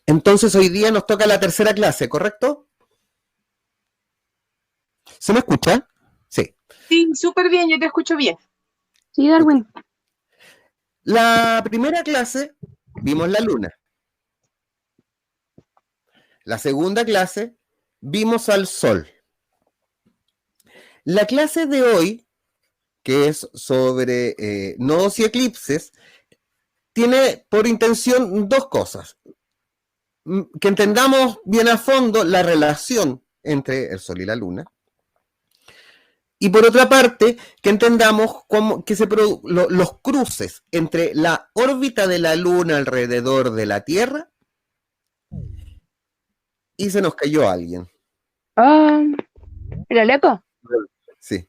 Entonces hoy día nos toca la tercera clase, ¿correcto? ¿Se me escucha? Sí. Sí, súper bien, yo te escucho bien. Sí, Darwin. La primera clase vimos la luna. La segunda clase vimos al sol. La clase de hoy, que es sobre nodos y eclipses, tiene por intención dos cosas. Que entendamos bien a fondo la relación entre el sol y la luna. Y por otra parte, que entendamos cómo que los cruces entre la órbita de la luna alrededor de la Tierra y se nos cayó alguien. Ah, ¿el Aleco? Sí.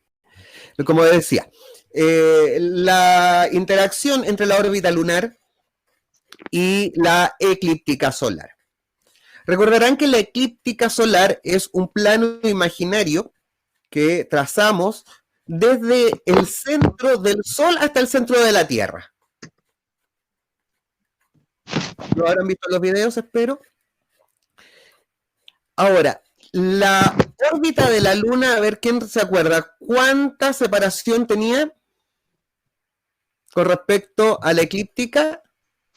Como decía, la interacción entre la órbita lunar y la eclíptica solar. Recordarán que la eclíptica solar es un plano imaginario que trazamos desde el centro del Sol hasta el centro de la Tierra. ¿Lo habrán visto en los videos, espero? Ahora, la órbita de la Luna, a ver quién se acuerda, ¿cuánta separación tenía con respecto a la eclíptica?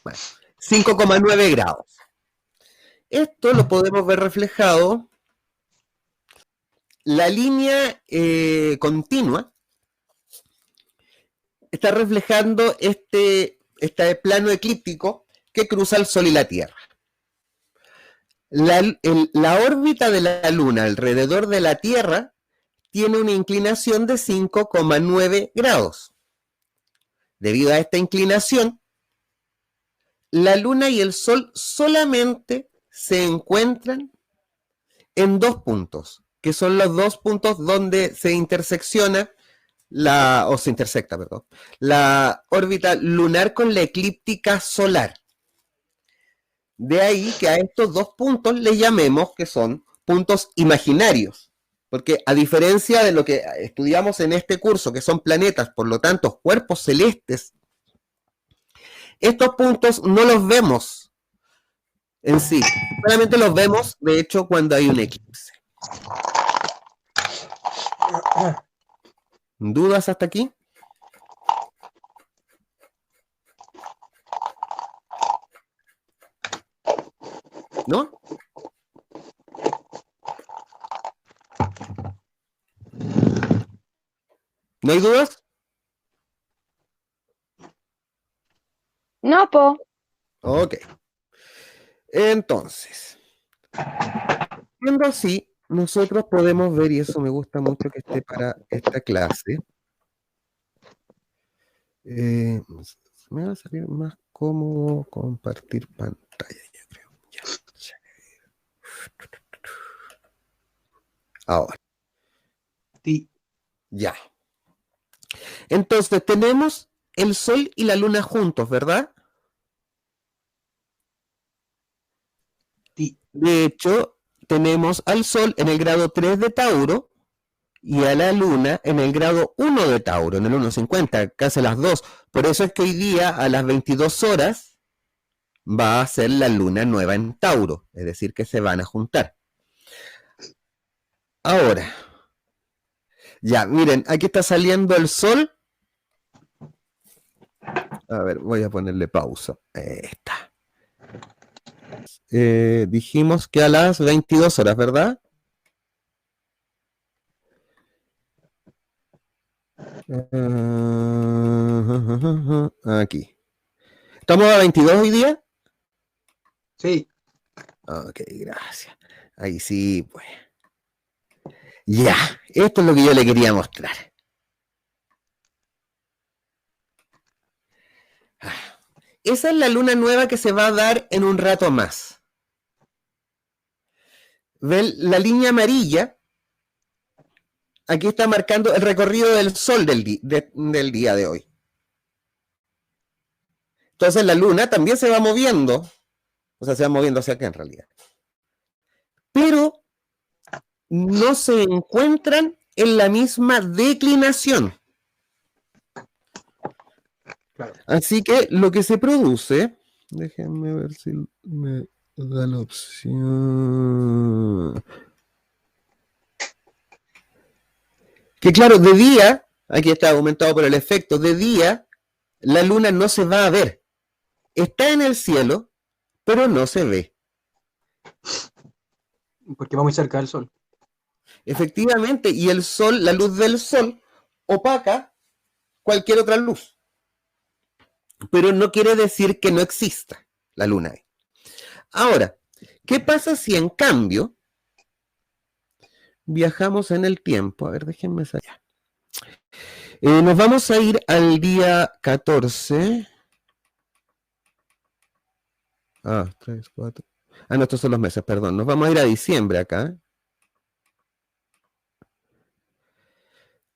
Bueno, 5,9 grados. Esto lo podemos ver reflejado. La línea continua está reflejando este plano eclíptico que cruza el Sol y la Tierra. La órbita de la Luna alrededor de la Tierra tiene una inclinación de 5,9 grados. Debido a esta inclinación, la Luna y el Sol solamente se encuentran en dos puntos, que son los dos puntos donde se intersecta la órbita lunar con la eclíptica solar. De ahí que a estos dos puntos les llamemos que son puntos imaginarios, porque a diferencia de lo que estudiamos en este curso, que son planetas, por lo tanto cuerpos celestes, estos puntos no los vemos en sí, solamente los vemos de hecho cuando hay un eclipse. ¿Dudas hasta aquí? ¿No? ¿No hay dudas? No, po. Ok. Entonces, siendo así, nosotros podemos ver, y eso me gusta mucho que esté para esta clase, me va a salir más cómodo compartir pantalla, yo creo. Ahora. Sí. Ya. Entonces, tenemos el Sol y la Luna juntos, ¿verdad? Sí. De hecho, tenemos al Sol en el grado 3 de Tauro y a la Luna en el grado 1 de Tauro, en el 1,50, casi las dos. Por eso es que hoy día a las 22 horas va a ser la Luna nueva en Tauro, es decir, que se van a juntar. Ahora, ya, miren, aquí está saliendo el Sol. A ver, voy a ponerle pausa. Ahí está. Dijimos que a las 22 horas, ¿verdad? Aquí. ¿Estamos a 22 hoy día? Sí. Ok, gracias. Ahí sí, pues. Ya, esto es lo que yo le quería mostrar. Esa es la luna nueva que se va a dar en un rato más. ¿Ven la línea amarilla? Aquí está marcando el recorrido del Sol del día de hoy. Entonces la luna también se va moviendo, o sea, se va moviendo hacia acá en realidad. Pero no se encuentran en la misma declinación. Claro. Así que lo que se produce, déjenme ver si Dan opción. Que claro, de día, aquí está aumentado por el efecto, de día la luna no se va a ver. Está en el cielo, pero no se ve. Porque va muy cerca del sol. Efectivamente, y el sol, la luz del sol, opaca cualquier otra luz. Pero no quiere decir que no exista la luna ahí. Ahora, ¿qué pasa si en cambio viajamos en el tiempo? A ver, déjenme salir. Nos vamos a ir al día 14. 3, 4. No, estos son los meses, perdón. Nos vamos a ir a diciembre acá.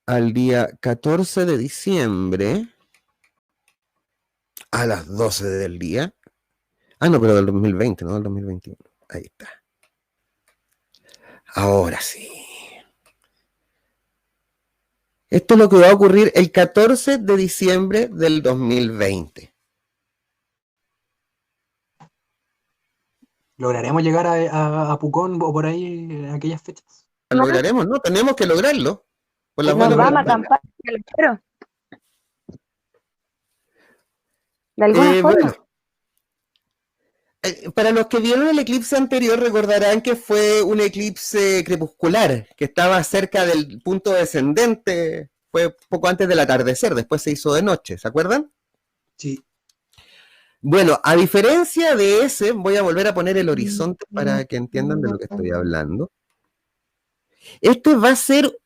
Al día 14 de diciembre. A las 12 del día. No, pero del 2020, no del 2021. Ahí está. Ahora sí. Esto es lo que va a ocurrir el 14 de diciembre del 2020. ¿Lograremos llegar a Pucón o por ahí en aquellas fechas? ¿Lo lograremos? No, tenemos que lograrlo. Por la Nos buena vamos a voluntad. acampar en el choro. De alguna forma. Bueno, para los que vieron el eclipse anterior recordarán que fue un eclipse crepuscular, que estaba cerca del punto descendente, fue poco antes del atardecer, después se hizo de noche, ¿se acuerdan? Sí. Bueno, a diferencia de ese, voy a volver a poner el horizonte para que entiendan de lo que estoy hablando. Este va a ser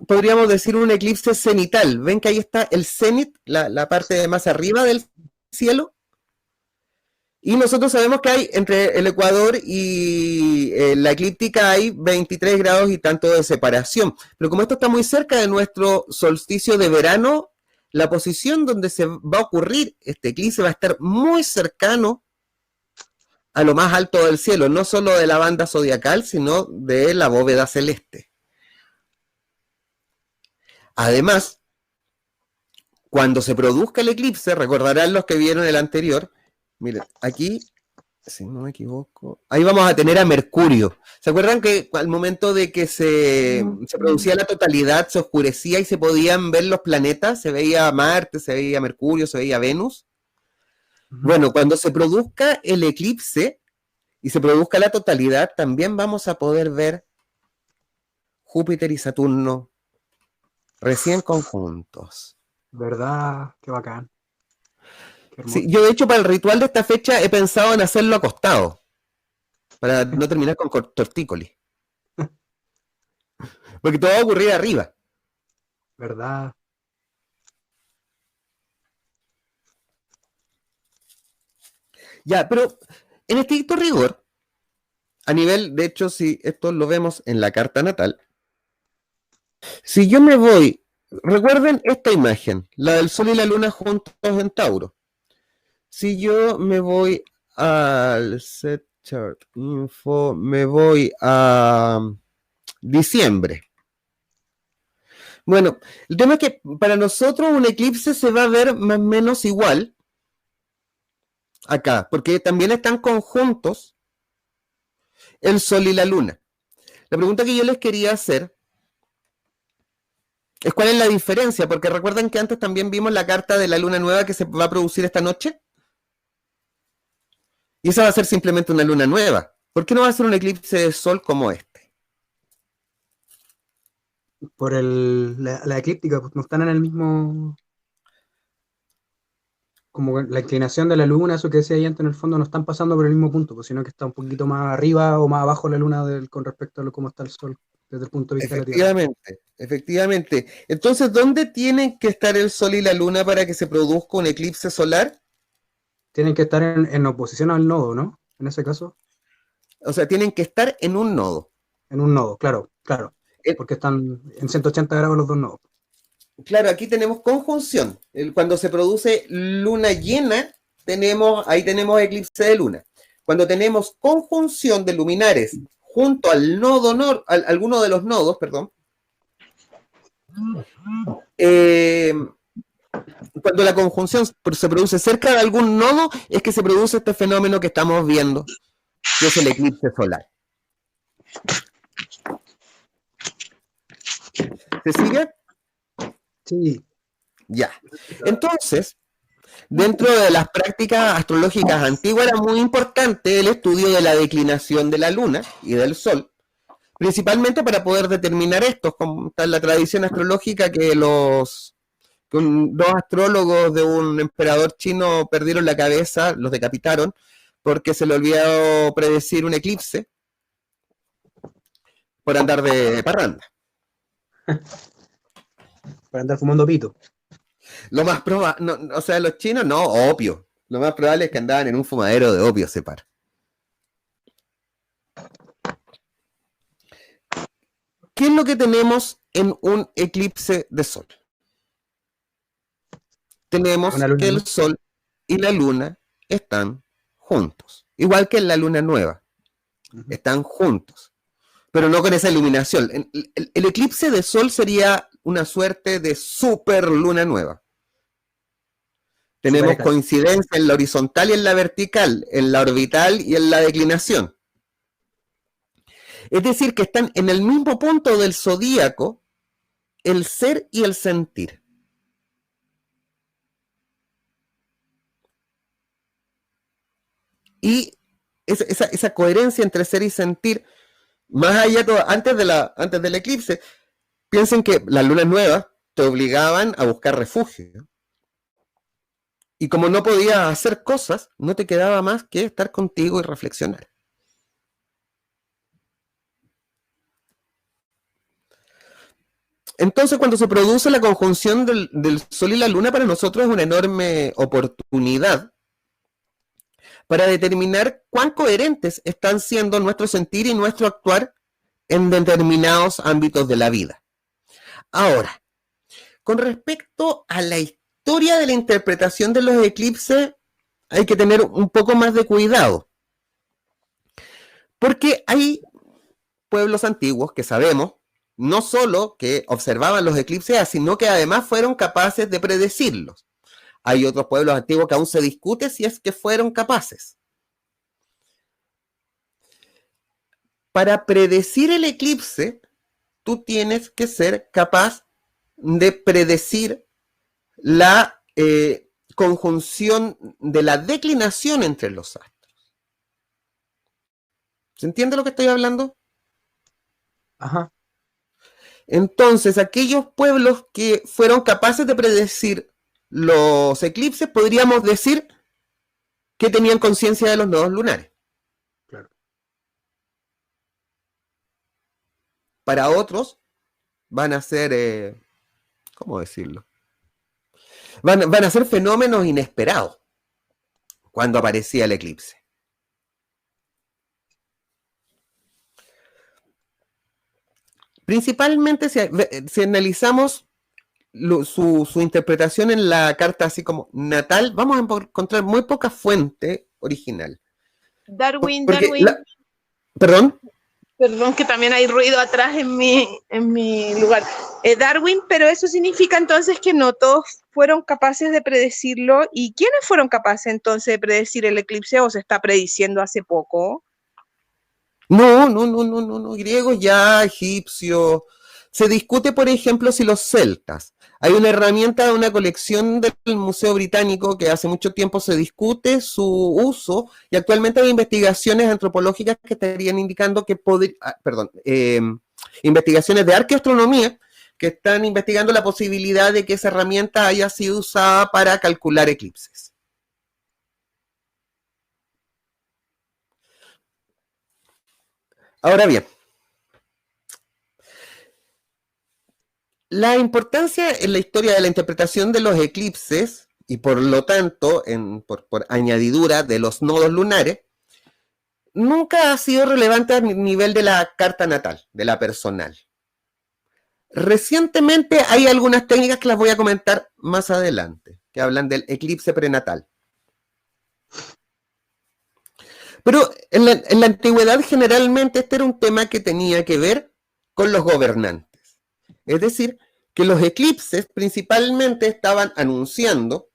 podríamos decir, un eclipse cenital. ¿Ven que ahí está el cenit, la parte de más arriba del cielo? Y nosotros sabemos que hay entre el ecuador y la eclíptica hay 23 grados y tanto de separación. Pero como esto está muy cerca de nuestro solsticio de verano, la posición donde se va a ocurrir este eclipse va a estar muy cercano a lo más alto del cielo, no solo de la banda zodiacal, sino de la bóveda celeste. Además, cuando se produzca el eclipse, recordarán los que vieron el anterior, miren, aquí, si no me equivoco, ahí vamos a tener a Mercurio. ¿Se acuerdan que al momento de que se producía la totalidad, se oscurecía y se podían ver los planetas? Se veía Marte, se veía Mercurio, se veía Venus. Bueno, cuando se produzca el eclipse y se produzca la totalidad, también vamos a poder ver Júpiter y Saturno recién conjuntos. ¿Verdad? Qué bacán. Qué hermoso. Sí, yo de hecho para el ritual de esta fecha he pensado en hacerlo acostado, para no terminar con tortícolis. Porque todo va a ocurrir arriba. ¿Verdad? Ya, pero en estricto rigor, a nivel, de hecho, si esto lo vemos en la carta natal, si yo me voy, recuerden esta imagen, la del Sol y la Luna juntos en Tauro. Si yo me voy al Set Chart Info, me voy a diciembre. Bueno, el tema es que para nosotros un eclipse se va a ver más o menos igual acá, porque también están conjuntos el Sol y la Luna. La pregunta que yo les quería hacer es cuál es la diferencia, porque recuerdan que antes también vimos la carta de la luna nueva que se va a producir esta noche. Y esa va a ser simplemente una luna nueva. ¿Por qué no va a ser un eclipse de sol como este? Por la eclíptica, pues no están en el mismo... Como la inclinación de la luna, eso que decía ahí antes, en el fondo no están pasando por el mismo punto, pues, sino que está un poquito más arriba o más abajo la luna con respecto a cómo está el sol, desde el punto de vista de la Tierra. Efectivamente. Entonces, ¿dónde tienen que estar el sol y la luna para que se produzca un eclipse solar? Tienen que estar en oposición al nodo, ¿no? En ese caso. O sea, tienen que estar en un nodo. En un nodo, claro. Porque están en 180 grados los dos nodos. Claro, aquí tenemos conjunción. Cuando se produce luna llena, ahí tenemos eclipse de luna. Cuando tenemos conjunción de luminares junto al nodo alguno de los nodos, perdón, cuando la conjunción se produce cerca de algún nodo, es que se produce este fenómeno que estamos viendo que es el eclipse solar. ¿Se sigue? Sí. Ya. Entonces, dentro de las prácticas astrológicas antiguas era muy importante el estudio de la declinación de la luna y del sol, principalmente para poder determinar esto, como está en la tradición astrológica que dos astrólogos de un emperador chino perdieron la cabeza, los decapitaron, porque se le olvidó predecir un eclipse por andar de parranda. Para andar fumando pito. Lo más probable, no, o sea, los chinos no, opio. Lo más probable es que andaban en un fumadero de opio, separ. ¿Qué es lo que tenemos en un eclipse de sol? Tenemos que el sol y la luna están juntos, igual que en la luna nueva. Están juntos, pero no con esa iluminación. El eclipse de sol sería una suerte de super luna nueva. Tenemos coincidencia en la horizontal y en la vertical, en la orbital y en la declinación. Es decir, que están en el mismo punto del zodíaco el ser y el sentir. Y esa coherencia entre ser y sentir, más allá, antes del eclipse, piensen que las lunas nuevas te obligaban a buscar refugio. Y como no podías hacer cosas, no te quedaba más que estar contigo y reflexionar. Entonces, cuando se produce la conjunción del Sol y la Luna, para nosotros es una enorme oportunidad para determinar cuán coherentes están siendo nuestro sentir y nuestro actuar en determinados ámbitos de la vida. Ahora, con respecto a la historia de la interpretación de los eclipses, hay que tener un poco más de cuidado. Porque hay pueblos antiguos que sabemos, no solo que observaban los eclipses, sino que además fueron capaces de predecirlos. Hay otros pueblos antiguos que aún se discute si es que fueron capaces. Para predecir el eclipse, tú tienes que ser capaz de predecir la conjunción de la declinación entre los astros. ¿Se entiende lo que estoy hablando? Ajá. Entonces, aquellos pueblos que fueron capaces de predecir los eclipses, podríamos decir que tenían conciencia de los nodos lunares. Claro. Para otros, van a ser, ¿cómo decirlo? Van a ser fenómenos inesperados cuando aparecía el eclipse. Principalmente si analizamos su interpretación en la carta así como natal, vamos a encontrar muy poca fuente original. Darwin. ¿Perdón? Perdón, que también hay ruido atrás en mi lugar. Darwin, pero eso significa entonces que no todos fueron capaces de predecirlo. ¿Y quiénes fueron capaces entonces de predecir el eclipse o se está prediciendo hace poco? No, griegos ya, egipcios. Se discute, por ejemplo, si los celtas. Hay una herramienta de una colección del Museo Británico que hace mucho tiempo se discute su uso y actualmente hay investigaciones antropológicas que estarían indicando que investigaciones de arqueoastronomía que están investigando la posibilidad de que esa herramienta haya sido usada para calcular eclipses. Ahora bien, la importancia en la historia de la interpretación de los eclipses y por lo tanto, por añadidura de los nodos lunares, nunca ha sido relevante a nivel de la carta natal, de la personal. Recientemente hay algunas técnicas que las voy a comentar más adelante, que hablan del eclipse prenatal. Pero en la antigüedad generalmente este era un tema que tenía que ver con los gobernantes. Es decir, que los eclipses principalmente estaban anunciando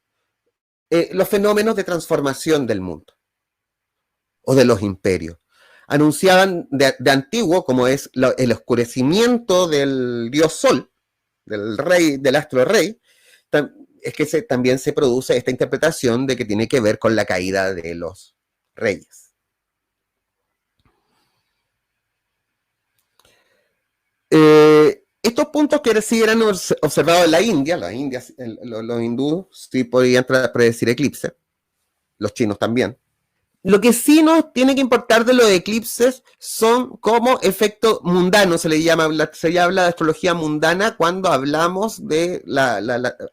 los fenómenos de transformación del mundo o de los imperios. anunciaban de antiguo, como es el oscurecimiento del dios Sol, del rey, del astro rey, es que también se produce esta interpretación de que tiene que ver con la caída de los reyes. Estos puntos que sí eran observados en la India, los hindúes sí podían predecir eclipses, los chinos también. Lo que sí nos tiene que importar de los eclipses son como efecto mundano, se habla de astrología mundana cuando hablamos de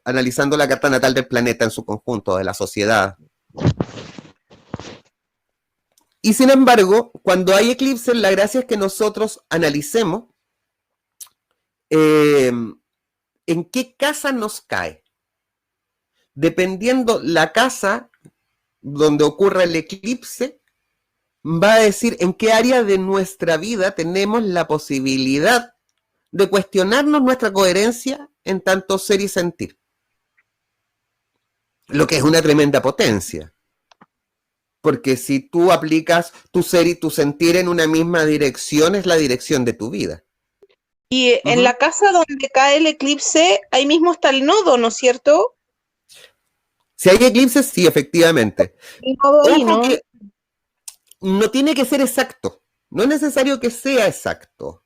analizando la carta natal del planeta en su conjunto, de la sociedad. Y sin embargo, cuando hay eclipses, la gracia es que nosotros analicemos en qué casa nos cae. Dependiendo la casa donde ocurra el eclipse, va a decir en qué área de nuestra vida tenemos la posibilidad de cuestionarnos nuestra coherencia en tanto ser y sentir. Lo que es una tremenda potencia. Porque si tú aplicas tu ser y tu sentir en una misma dirección, es la dirección de tu vida. Y en la casa donde cae el eclipse, ahí mismo está el nodo, ¿no es cierto? Si hay eclipses, sí, efectivamente. El nodo ahí, ¿no? No tiene que ser exacto. No es necesario que sea exacto.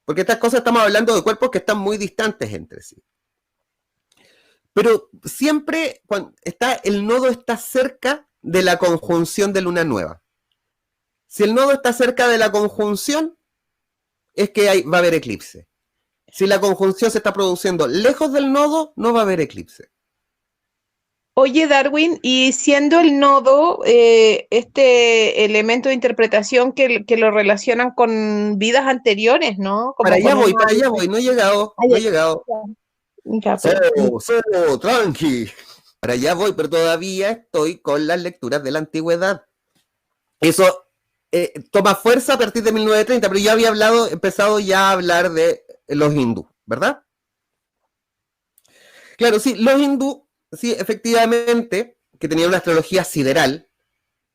Porque estas cosas estamos hablando de cuerpos que están muy distantes entre sí. Pero siempre cuando el nodo está cerca de la conjunción de luna nueva. Si el nodo está cerca de la conjunción, es que va a haber eclipse. Si la conjunción se está produciendo lejos del nodo, no va a haber eclipse. Oye, Darwin, y siendo el nodo este elemento de interpretación que lo relacionan con vidas anteriores, ¿no? Como para allá voy, no he llegado, Ya, tranqui. Para allá voy, pero todavía estoy con las lecturas de la antigüedad. Eso toma fuerza a partir de 1930, pero yo había empezado ya a hablar de los hindú, ¿verdad? Claro, sí, los hindú, sí, efectivamente, que tenían una astrología sideral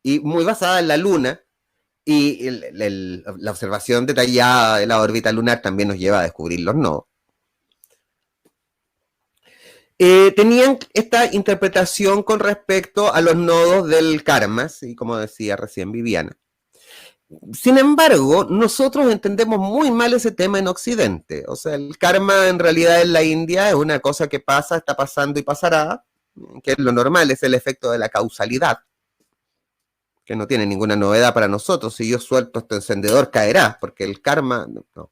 y muy basada en la luna, y la observación detallada de la órbita lunar también nos lleva a descubrir los nodos. Tenían esta interpretación con respecto a los nodos del karma, ¿sí? Como decía recién Viviana. Sin embargo, nosotros entendemos muy mal ese tema en Occidente. O sea, el karma en realidad en la India es una cosa que pasa, está pasando y pasará, que es lo normal, es el efecto de la causalidad, que no tiene ninguna novedad para nosotros. Si yo suelto este encendedor, caerá, porque el karma... No.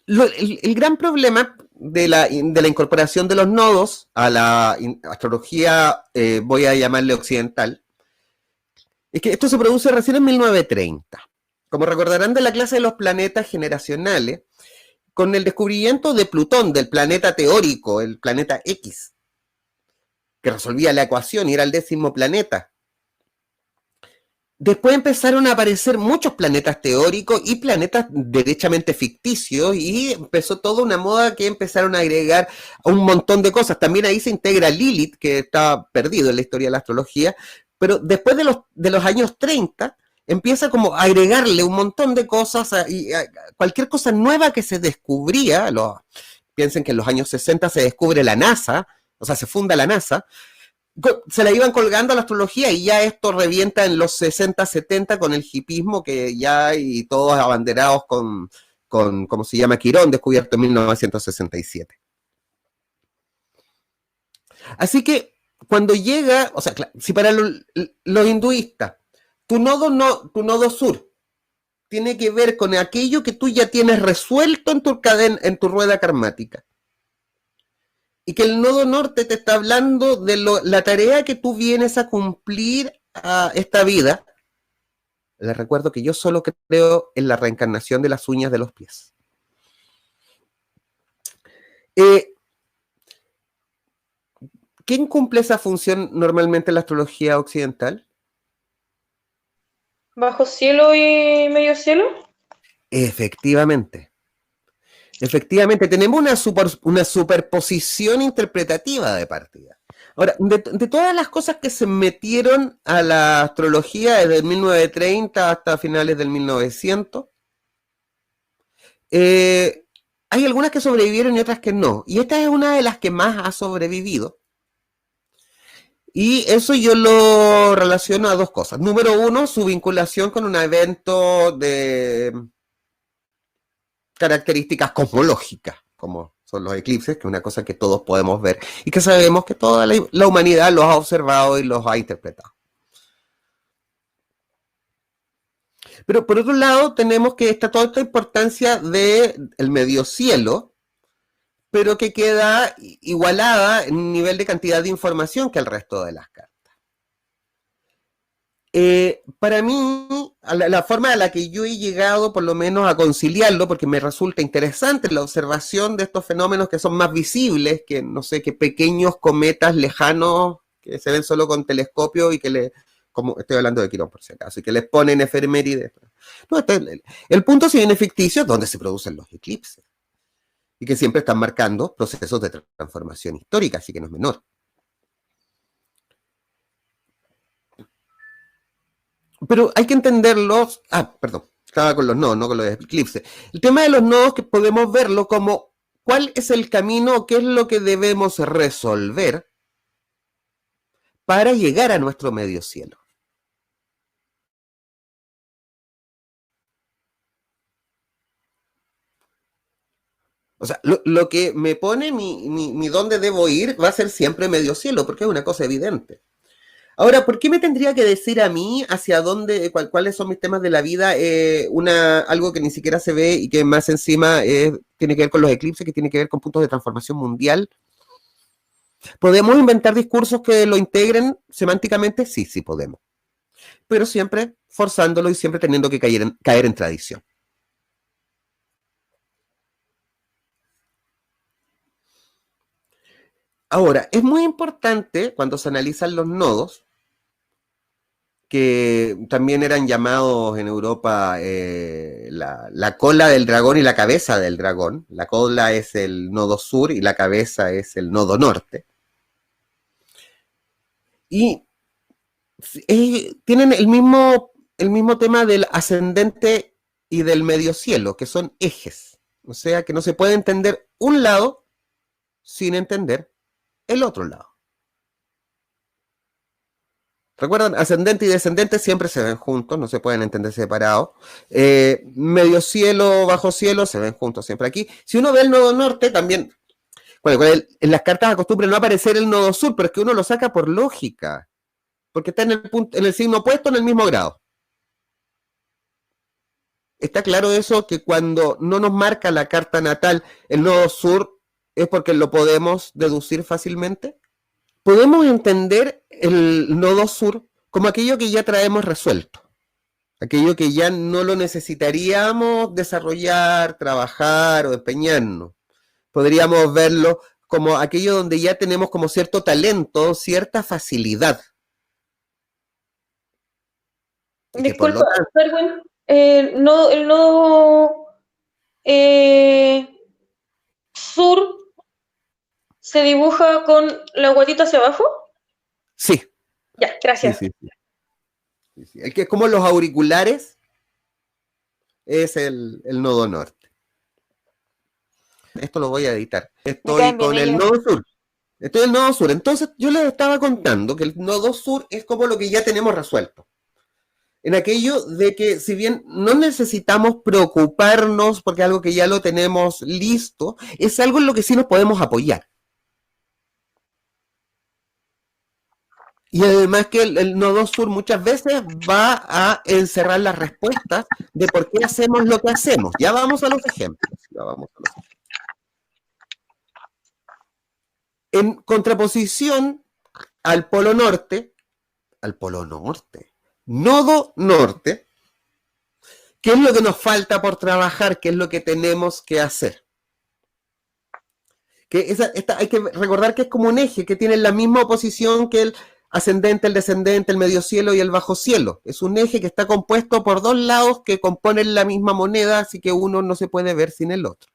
El gran problema de la incorporación de los nodos a la astrología, voy a llamarle occidental, es que esto se produce recién en 1930. Como recordarán de la clase de los planetas generacionales, con el descubrimiento de Plutón, del planeta teórico, el planeta X, que resolvía la ecuación y era el 10º planeta. Después empezaron a aparecer muchos planetas teóricos y planetas derechamente ficticios y empezó toda una moda que empezaron a agregar un montón de cosas. También ahí se integra Lilith, que está perdido en la historia de la astrología, pero después de los años 30 empieza como a agregarle un montón de cosas y cualquier cosa nueva que se descubría. Piensen que en los años 60 se descubre la NASA, o sea, se funda la NASA, se la iban colgando a la astrología y ya esto revienta en los 60, 70 con el hipismo que ya y todos abanderados con ¿cómo se llama? Quirón, descubierto en 1967. Así que cuando llega, o sea, si para los hinduistas tu nodo sur tiene que ver con aquello que tú ya tienes resuelto en tu rueda karmática, y que el nodo norte te está hablando de la tarea que tú vienes a cumplir a esta vida. Les recuerdo que yo solo creo en la reencarnación de las uñas de los pies. ¿Quién cumple esa función normalmente en la astrología occidental? ¿Bajo cielo y medio cielo? Efectivamente. Efectivamente, tenemos una superposición interpretativa de partida. Ahora, de todas las cosas que se metieron a la astrología desde el 1930 hasta finales del 1900, hay algunas que sobrevivieron y otras que no. Y esta es una de las que más ha sobrevivido. Y eso yo lo relaciono a dos cosas. Número uno, su vinculación con un evento de características cosmológicas, como son los eclipses, que es una cosa que todos podemos ver y que sabemos que toda la humanidad los ha observado y los ha interpretado. Pero por otro lado tenemos que está toda esta importancia del medio cielo, pero que queda igualada en nivel de cantidad de información que el resto de las cartas. Para mí, la forma en la que yo he llegado por lo menos a conciliarlo, porque me resulta interesante la observación de estos fenómenos que son más visibles, que no sé, que pequeños cometas lejanos que se ven solo con telescopio y que como estoy hablando de Quirón por si acaso, y que les ponen efemérides. No, el punto, si bien es ficticio, es donde se producen los eclipses. Y que siempre están marcando procesos de transformación histórica, así que no es menor. Pero hay que entenderlos. Perdón, estaba con los nodos, no con los eclipses. El tema de los nodos, que podemos verlo como cuál es el camino, qué es lo que debemos resolver para llegar a nuestro medio cielo. O sea, lo que me pone mi dónde debo ir va a ser siempre medio cielo, porque es una cosa evidente. Ahora, ¿por qué me tendría que decir a mí hacia dónde, cuáles son mis temas de la vida? Algo que ni siquiera se ve y que más encima tiene que ver con los eclipses, que tiene que ver con puntos de transformación mundial. ¿Podemos inventar discursos que lo integren semánticamente? Sí, sí podemos. Pero siempre forzándolo y siempre teniendo que caer en tradición. Ahora, es muy importante cuando se analizan los nodos, que también eran llamados en Europa la cola del dragón y la cabeza del dragón. La cola es el nodo sur y la cabeza es el nodo norte. Y tienen el mismo tema del ascendente y del medio cielo, que son ejes. O sea, que no se puede entender un lado sin entender el otro lado. ¿Recuerdan? Ascendente y descendente siempre se ven juntos, no se pueden entender separados. Medio cielo, bajo cielo, se ven juntos siempre aquí. Si uno ve el nodo norte, también, en las cartas acostumbra no aparecer el nodo sur, pero es que uno lo saca por lógica, porque está en el signo opuesto en el mismo grado. ¿Está claro eso? Que cuando no nos marca la carta natal el nodo sur, es porque lo podemos deducir fácilmente. Podemos entender el nodo sur como aquello que ya traemos resuelto, aquello que ya no lo necesitaríamos desarrollar, trabajar o empeñarnos. Podríamos verlo como aquello donde ya tenemos como cierto talento, cierta facilidad. Disculpa, Darwin, el nodo sur se dibuja con la guatita hacia abajo. Sí. Ya, gracias. Sí. El que es como los auriculares es el nodo norte. Esto lo voy a editar. Estoy con el nodo sur. Estoy en el nodo sur. Entonces yo les estaba contando que el nodo sur es como lo que ya tenemos resuelto. En aquello de que si bien no necesitamos preocuparnos porque es algo que ya lo tenemos listo, es algo en lo que sí nos podemos apoyar. Y además que el nodo sur muchas veces va a encerrar las respuestas de por qué hacemos lo que hacemos. Ya vamos a los ejemplos. En contraposición al polo norte, nodo norte, ¿qué es lo que nos falta por trabajar? ¿Qué es lo que tenemos que hacer? Que hay que recordar que es como un eje que tiene la misma oposición que el ascendente, el descendente, el medio cielo y el bajo cielo. Es un eje que está compuesto por dos lados que componen la misma moneda, así que uno no se puede ver sin el otro.